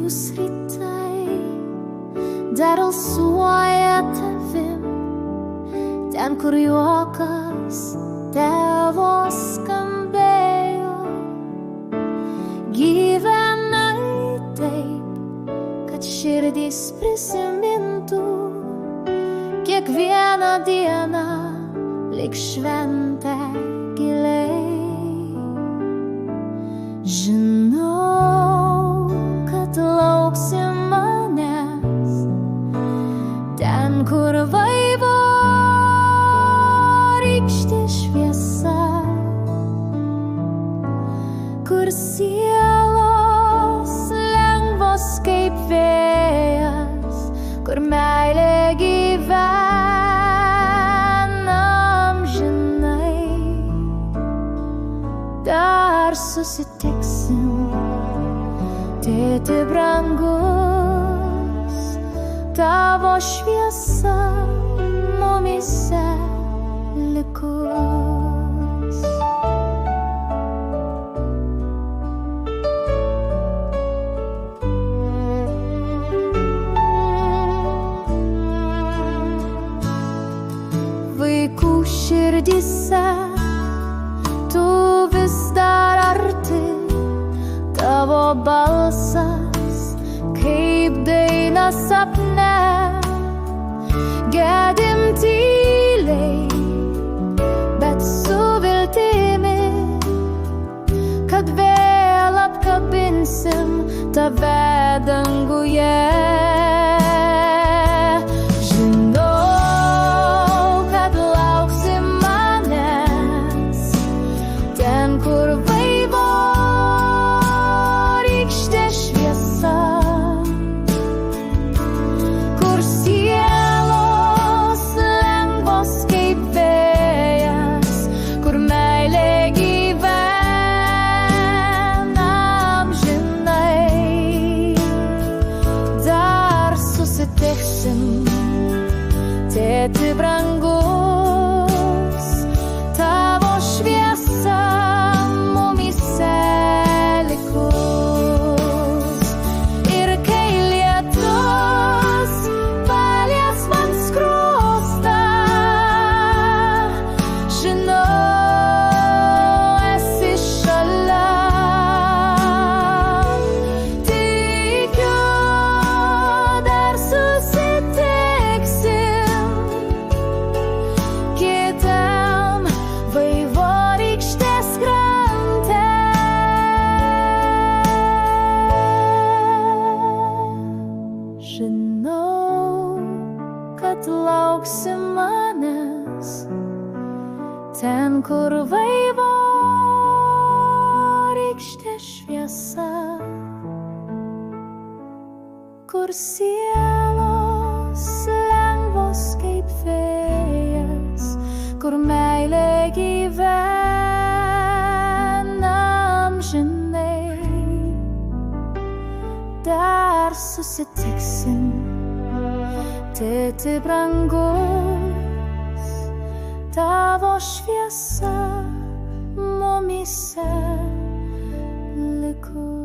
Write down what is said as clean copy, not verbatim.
ramūs rytai dar alsuoja tavim, ten, kur juokas tavo skambėjo. Gyvenai taip, kad širdys prisimintų kiekvieną dieną lyg šventę giliai. Žinau, kad lauksi manęs ten, kur vaivorykštė šviesa, kur sielos lengvos kaip vėjas, kur meilė gyvena amžinai. Dar susitiksim, tėti brangus, tavo šviesa mumyse likus. Vaikų širdyse tu vis dar arti, tavo balsas kaip daina sapne. Gedim tyliai, bet su viltimi, kad vėl apkabinsim tave danguje. Tėti brangus, tavo šviesa mumyse likus. Ir kai lietus palies man skruostą, žinau, esi šalia. Tikiu, dar susitiksim kitam vaivorykštės krante. Žinau, kad lauksi manęs ten, kur vaivorykštės šviesa, kur sielos lengvos kaip vėjas, kur meilė gyvena amžinai. Dar susitiksim, tėti brangus, tavo šviesa mumyse likus.